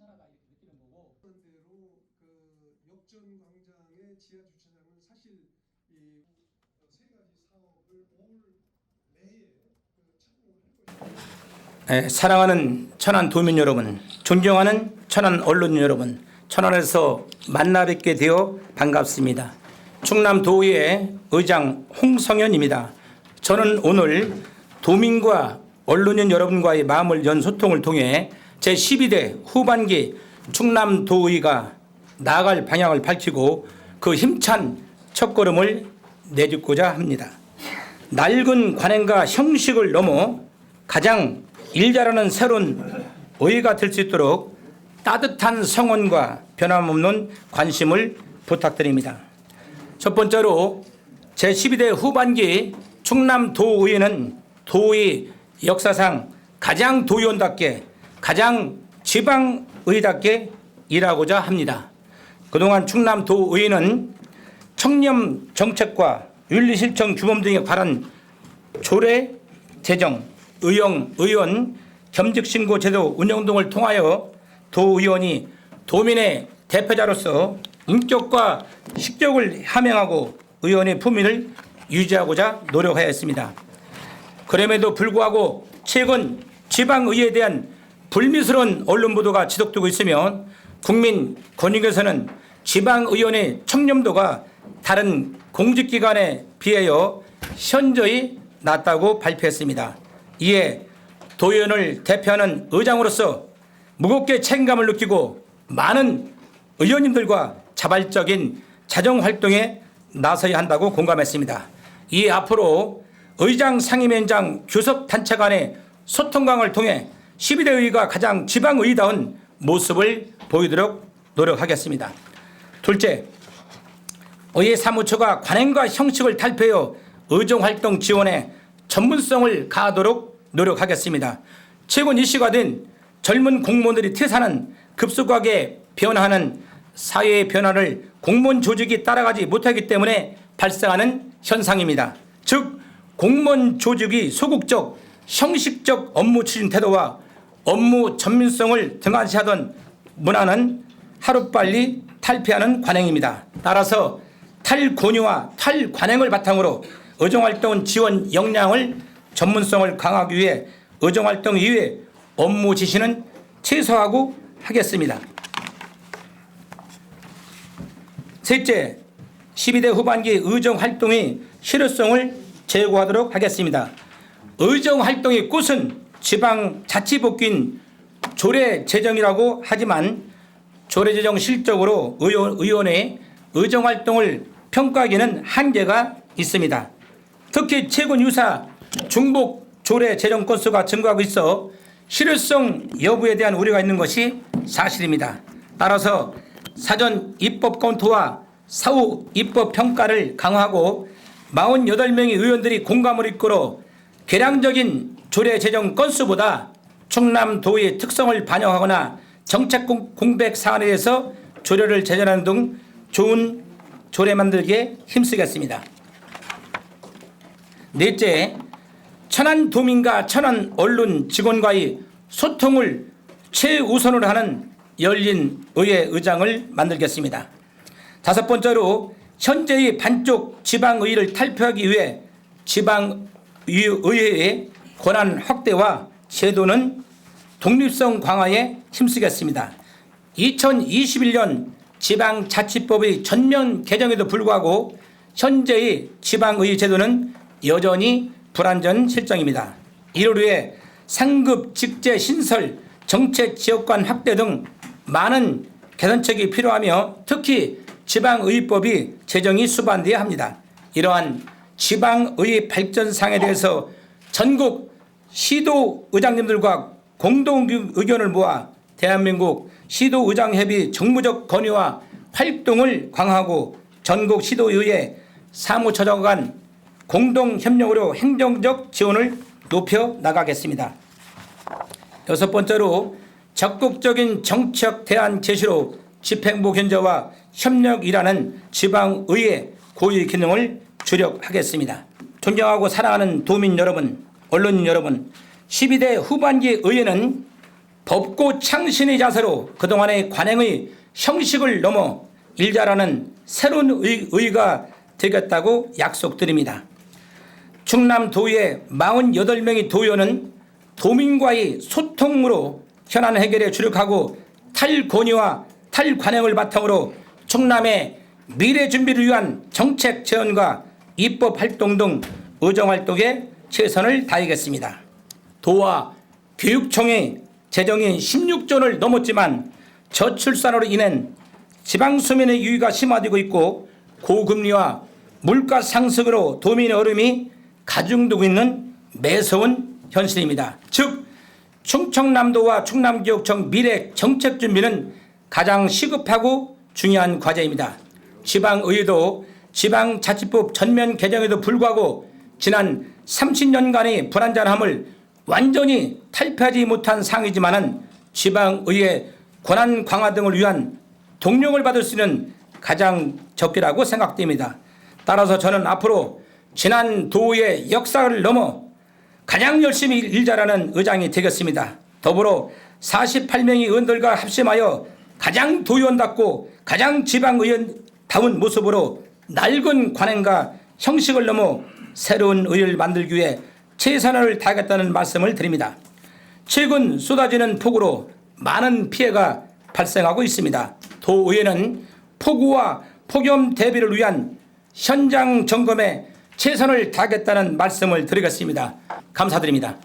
괜찮아가 이렇게 느끼는 거고. 대로 그 역전광장의 지하 주차장은 사실 이 세 가지 사업을 올 내에 착공을 할 것입니다. 사랑하는 천안 도민 여러분, 존경하는 천안 언론 여러분, 천안에서 만나 뵙게 되어 반갑습니다. 충남도의회 의장 홍성현입니다. 저는 오늘 도민과 언론인 여러분과의 마음을 연 소통을 통해 제12대 후반기 충남도의가 나아갈 방향을 밝히고 그 힘찬 첫걸음을 내딛고자 합니다. 낡은 관행과 형식을 넘어 가장 일 잘하는 새로운 의회가 될 수 있도록 따뜻한 성원과 변함없는 관심을 부탁드립니다. 첫 번째로 제12대 후반기 충남도의회는 도의 역사상 가장 도의원답게 가장 지방의답게 일하고자 합니다. 그동안 충남도의회는 청렴 정책과 윤리실천 규범 등에 관한 조례 제정, 의원 겸직신고 제도 운영 등을 통하여 도의원이 도민의 대표자로서 인격과 식적을 함양하고 의원의 품위를 유지하고자 노력하였습니다. 그럼에도 불구하고 최근 지방의회에 대한 불미스러운 언론 보도가 지속되고 있으며 국민 권익에서는 지방의원의 청렴도가 다른 공직기관에 비하여 현저히 낮다고 발표했습니다. 이에 도의원을 대표하는 의장으로서 무겁게 책임감을 느끼고 많은 의원님들과 자발적인 자정활동에 나서야 한다고 공감했습니다. 이에 앞으로 의장, 상임위원장, 교섭단체 간의 소통 강화를 통해 12대 의회가 가장 지방의다운 모습을 보이도록 노력하겠습니다. 둘째, 의회 사무처가 관행과 형식을 탈피하여 의정활동 지원에 전문성을 가하도록 노력하겠습니다. 최근 이슈가 된 젊은 공무원들이 퇴사하는 급속하게 변화하는 사회의 변화를 공무원 조직이 따라가지 못하기 때문에 발생하는 현상입니다. 즉 공무원 조직이 소극적, 형식적 업무 추진 태도와 업무 전문성을 등한시하던 문화는 하루빨리 탈피하는 관행입니다. 따라서 탈권위와 탈관행을 바탕으로 의정활동 지원 역량을 전문성을 강화하기 위해 의정활동 이외 업무 지시는 최소화하고 하겠습니다. 셋째, 12대 후반기 의정활동의 실효성을 제고하도록 하겠습니다. 의정활동의 꽃은 지방자치복귀인 조례 제정이라고 하지만 조례 제정 실적으로 의원의 의정활동을 평가하기는 한계가 있습니다. 특히 최근 유사 중복 조례 제정 건수가 증가하고 있어 실효성 여부에 대한 우려가 있는 것이 사실입니다. 따라서 사전 입법 검토와 사후 입법 평가를 강화하고 48명의 의원들이 공감을 이끌어 개량적인 조례 제정 건수보다 충남도의 특성을 반영하거나 정책 공백 사안에 대해서 조례를 제정하는 등 좋은 조례 만들기에 힘쓰겠습니다. 넷째, 천안 도민과 천안 언론 직원과의 소통을 최우선으로 하는 열린 의회 의장을 만들겠습니다. 다섯 번째로 현재의 반쪽 지방의회를 탈피하기 위해 지방의회의 권한 확대와 제도는 독립성 강화에 힘쓰겠습니다. 2021년 지방자치법의 전면 개정에도 불구하고 현재의 지방의회 제도는 여전히 불완전 실정입니다. 이를 위해 상급 직제 신설, 정책 지역관 확대 등 많은 개선책이 필요하며 특히 지방의회법이 제정이 수반되어야 합니다. 이러한 지방의회 발전상에 대해서 전국 시도의장님들과 공동 의견을 모아 대한민국 시도의장협의 정무적 건의와 활동을 강화하고 전국 시도의회 사무처장 간 공동 협력으로 행정적 지원을 높여 나가겠습니다. 여섯 번째로 적극적인 정책 대안 제시로 집행부 견제와 협력이라는 지방의회 고유 기능을 주력하겠습니다. 존경하고 사랑하는 도민 여러분, 언론인 여러분, 12대 후반기 의회는 법고 창신의 자세로 그동안의 관행의 형식을 넘어 일자라는 새로운 의의가 되겠다고 약속드립니다. 충남도의 48명의 도의원은 도민과의 소통으로 현안 해결에 주력하고 탈권위와 탈관행을 바탕으로 충남의 미래 준비를 위한 정책 제언과 입법 활동 등 의정활동에 최선을 다하겠습니다. 도와 교육청의 재정이 16조 원을 넘었지만 저출산으로 인한 지방소민의 유의가 심화되고 있고 고금리와 물가 상승으로 도민의 어려움이 가중되고 있는 매서운 현실입니다. 즉 충청남도와 충남지역청 미래 정책 준비는 가장 시급하고 중요한 과제입니다. 지방의회도 지방자치법 전면 개정에도 불구하고 지난 30년간의 불완전함을 완전히 탈피하지 못한 상황이지만은 지방의회 권한 강화 등을 위한 동력을 받을 수 있는 가장 적기라고 생각됩니다. 따라서 저는 앞으로 지난 도의 역사를 넘어 가장 열심히 일자라는 의장이 되겠습니다. 더불어 48명의 의원들과 합심하여 가장 도의원답고 가장 지방의원다운 모습으로 낡은 관행과 형식을 넘어 새로운 의회를 만들기 위해 최선을 다하겠다는 말씀을 드립니다. 최근 쏟아지는 폭우로 많은 피해가 발생하고 있습니다. 도의회는 폭우와 폭염 대비를 위한 현장 점검에 최선을 다하겠다는 말씀을 드리겠습니다. 감사드립니다.